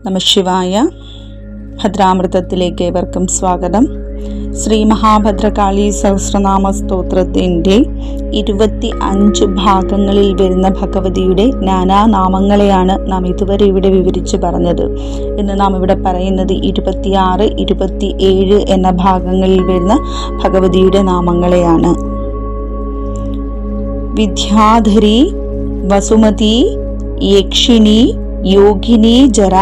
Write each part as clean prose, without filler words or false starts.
നമഃശിവായ. ഭദ്രാമൃതത്തിലേക്ക് ഏവർക്കും സ്വാഗതം. ശ്രീ മഹാഭദ്രകാളി സഹസ്രനാമ സ്തോത്രത്തിൻ്റെ 25 ഭാഗങ്ങളിൽ വരുന്ന ഭഗവതിയുടെ നാനാനാമങ്ങളെയാണ് നാം ഇതുവരെ ഇവിടെ വിവരിച്ചു പറഞ്ഞത്. ഇന്ന് നാം ഇവിടെ പറയുന്നത് 26, 27 എന്ന ഭാഗങ്ങളിൽ വരുന്ന ഭഗവതിയുടെ നാമങ്ങളെയാണ്. വിദ്യാധരി, വസുമതി, യക്ഷിണി, യോഗിനി, ജര.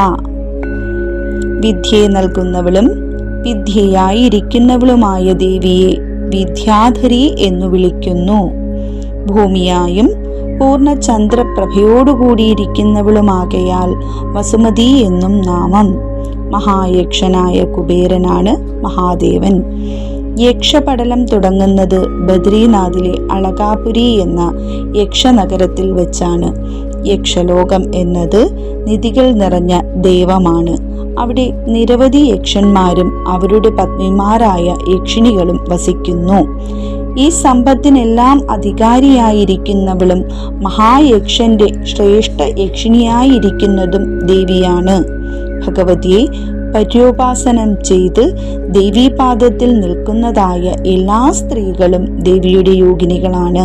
വിദ്യയെ നൽകുന്നവളും വിദ്യയായിരിക്കുന്നവളുമായ ദേവിയെ വിദ്യാധരി എന്നു വിളിക്കുന്നു. ഭൂമിയായും പൂർണ്ണചന്ദ്രപ്രഭയോടുകൂടിയിരിക്കുന്നവളുമാകയാൽ വസുമതി എന്നും നാമം. മഹായക്ഷനായ കുബേരനാണ് മഹാദേവൻ. യക്ഷപടലം തുടങ്ങുന്നത് ബദ്രീനാഥിലെ അളകാപുരി എന്ന യക്ഷനഗരത്തിൽ വെച്ചാണ്. യക്ഷലോകം എന്നത് നിധികൾ നിറഞ്ഞ ദേവമാണ്. അവിടെ നിരവധി യക്ഷന്മാരും അവരുടെ പത്നിമാരായ യക്ഷിണികളും വസിക്കുന്നു. ഈ സമ്പത്തിനെല്ലാം അധികാരിയായിരിക്കുന്നവളും മഹായക്ഷന്റെ ശ്രേഷ്ഠ യക്ഷിണിയായിരിക്കുന്നതും ദേവിയാണ്. ഭഗവതിയെ പര്യോപാസനം ചെയ്ത് ദേവീപാദത്തിൽ നിൽക്കുന്നതായ എല്ലാ സ്ത്രീകളും ദേവിയുടെ യോഗിനികളാണ്.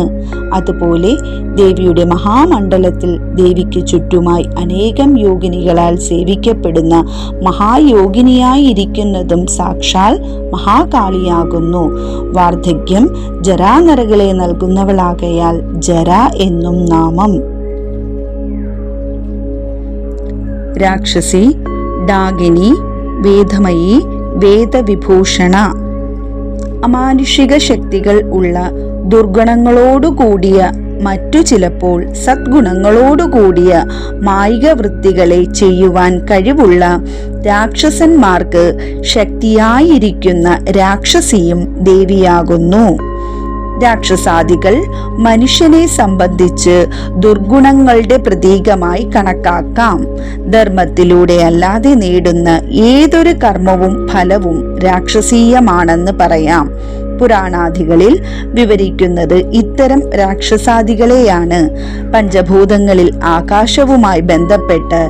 അതുപോലെ ദേവിയുടെ മഹാമണ്ഡലത്തിൽ ദേവിക്ക് ചുറ്റുമായി അനേകം യോഗിനികളാൽ സേവിക്കപ്പെടുന്ന മഹായോഗിനിയായിരിക്കുന്നതും സാക്ഷാൽ മഹാകാളിയാകുന്നു. വാർദ്ധക്യം ജരാനരകളെ നൽകുന്നവളാകയാൽ ജര എന്നും നാമം. രാക്ഷസി, ഡാകിനി, വേദമയി, വേദവിഭൂഷണ. അമാനുഷിക ശക്തികൾ ഉള്ള ദുർഗുണങ്ങളോടുകൂടിയ മറ്റു ചിലപ്പോൾ സദ്ഗുണങ്ങളോടുകൂടിയ മായിക വൃത്തികളെ ചെയ്യുവാൻ കഴിവുള്ള രാക്ഷസന്മാർക്ക് ശക്തിയായിരിക്കുന്ന രാക്ഷസിയും ദേവിയാകുന്നു. രാക്ഷസാദികൾ മനുഷ്യനെ സംബന്ധിച്ച് ദുർഗുണങ്ങളുടെ പ്രതീകമായി കണക്കാക്കാം. ധർമ്മത്തിലൂടെ അല്ലാതെ നേടുന്ന ഏതൊരു കർമ്മവും ഫലവും രാക്ഷസീയമാണെന്ന് പറയാം. പുരാണാദികളിൽ വിവരിക്കുന്നത് ഇത്തരം രാക്ഷസാദികളെയാണ്. പഞ്ചഭൂതങ്ങളിൽ ആകാശവുമായി ബന്ധപ്പെട്ട്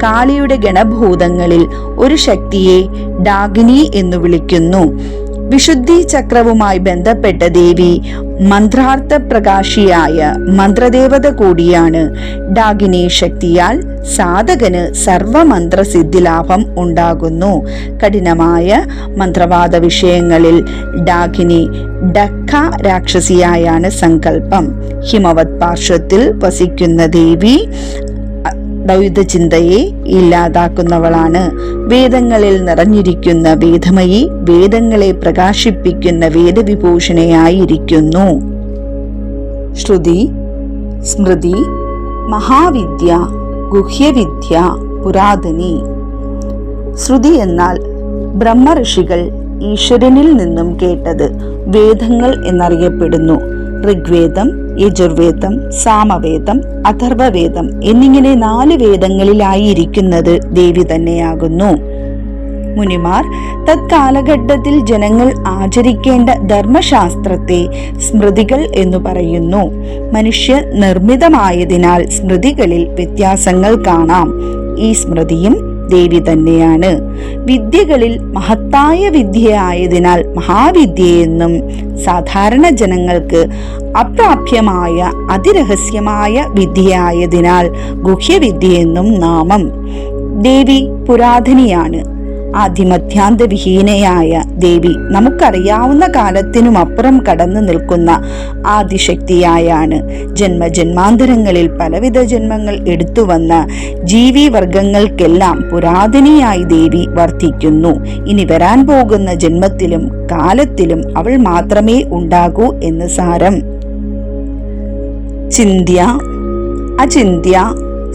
കാളിയുടെ ഗണഭൂതങ്ങളിൽ ഒരു ശക്തിയെ ഡാകിനി എന്നു വിളിക്കുന്നു. വിശുദ്ധി ചക്രവുമായി ബന്ധപ്പെട്ട ദേവി മന്ത്രാർത്ഥ പ്രകാശിയായ മന്ത്രദേവത കൂടിയാണ്. ഡാകിനി ശക്തിയാൽ സാധകന് സർവമന്ത്ര സിദ്ധിലാഭം ഉണ്ടാകുന്നു. കഠിനമായ മന്ത്രവാദ വിഷയങ്ങളിൽ ഡാകിനി ഡക്ക രാക്ഷസിയായാണ് സങ്കല്പം. ഹിമവത് പാർശ്വത്തിൽ വസിക്കുന്ന ദേവി ദ്വൈതചിന്തയെ ഇല്ലാതാക്കുന്നവളാണ്. വേദങ്ങളിൽ നിറഞ്ഞിരിക്കുന്ന വേദമയി വേദങ്ങളെ പ്രകാശിപ്പിക്കുന്ന വേദവിഭൂഷണയായിരിക്കുന്നു. ശ്രുതി, സ്മൃതി, മഹാവിദ്യ, ഗുഹ്യവിദ്യ, പുരാതനി. ശ്രുതി എന്നാൽ ബ്രഹ്മഋഷികൾ ഈശ്വരനിൽ നിന്നും കേട്ടത് വേദങ്ങൾ എന്നറിയപ്പെടുന്നു. ഋഗ്വേദം, യജുർവേദം, സാമവേദം, അഥർവവേദം എന്നിങ്ങനെ 4 വേദങ്ങളിലായിരിക്കുന്നത് ദേവി തന്നെയാകുന്നു. മുനിമാർ തത്കാലഘട്ടത്തിൽ ജനങ്ങൾ ആചരിക്കേണ്ട ധർമ്മശാസ്ത്രത്തെ സ്മൃതികൾ എന്നു പറയുന്നു. മനുഷ്യ നിർമ്മിതമായതിനാൽ സ്മൃതികളിൽ വ്യത്യാസങ്ങൾ കാണാം. ഈ സ്മൃതിയും ദേവി തന്നെയാണ്. വിദ്യകളിൽ മഹത്തായ വിദ്യയായതിനാൽ മഹാവിദ്യയെന്നും സാധാരണ ജനങ്ങൾക്ക് അപ്രാപ്യമായ അതിരഹസ്യമായ വിദ്യയായതിനാൽ ഗുഹ്യവിദ്യയെന്നും നാമം. ദേവി പുരാതനിയാണ്. ആദിമധ്യാന്തവിഹീനയായ ദേവി നമുക്കറിയാവുന്ന കാലത്തിനുമപ്പുറം കടന്നു നിൽക്കുന്ന ആദിശക്തിയായാണ്. ജന്മജന്മാന്തരങ്ങളിൽ പലവിധ ജന്മങ്ങൾ എടുത്തുവന്ന ജീവിവർഗങ്ങൾക്കെല്ലാം പുരാതനിയായി ദേവി വർത്തിക്കുന്നു. ഇനി വരാൻ പോകുന്ന ജന്മത്തിലും കാലത്തിലും അവൾ മാത്രമേ ഉണ്ടാകൂ എന്ന് സാരം. ചിന്ത്യ, അചിന്ത്യ,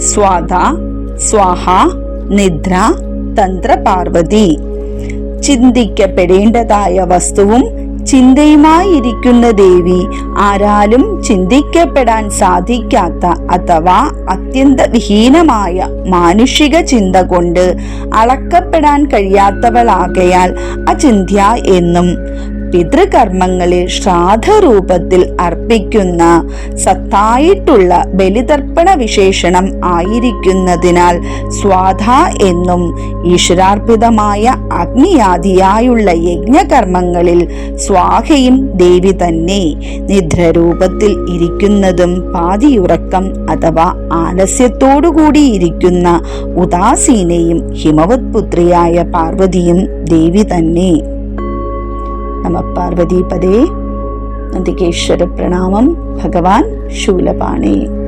സ്വാദ, സ്വാഹ, നിദ്ര, തന്ത്രപാർവതി. ചിന്തിക്കപ്പെടേണ്ടതായ വസ്തുവും ചിന്തയുമായിരിക്കുന്ന ദേവി ആരാലും ചിന്തിക്കപ്പെടാൻ സാധിക്കാത്ത അഥവാ അത്യന്ത വിഹീനമായ മാനുഷിക ചിന്ത കൊണ്ട് അളക്കപ്പെടാൻ കഴിയാത്തവളാകയാൽ അചിന്ത്യ എന്നും പിതൃകർമ്മങ്ങളിൽ ശ്രാദ്ധരൂപത്തിൽ അർപ്പിക്കുന്ന സത്തായിട്ടുള്ള ബലിതർപ്പണ വിശേഷണം ആയിരിക്കുന്നതിനാൽ സ്വാധ എന്നും ഈശ്വരാർപ്പിതമായ അഗ്നിയാദിയായുള്ള യജ്ഞകർമ്മങ്ങളിൽ സ്വാഹയും ദേവി തന്നെ. നിദ്രരൂപത്തിൽ ഇരിക്കുന്നതും പാതിയുറക്കം അഥവാ ആലസ്യത്തോടുകൂടി ഇരിക്കുന്ന ഉദാസീനയും ഹിമവത് പുത്രിയായ പാർവതിയും ദേവി തന്നെ. നമ പാർവതീപദേ. നന്ദികേശ്വര പ്രണാമം. ഭഗവാൻ ശൂലപാണി.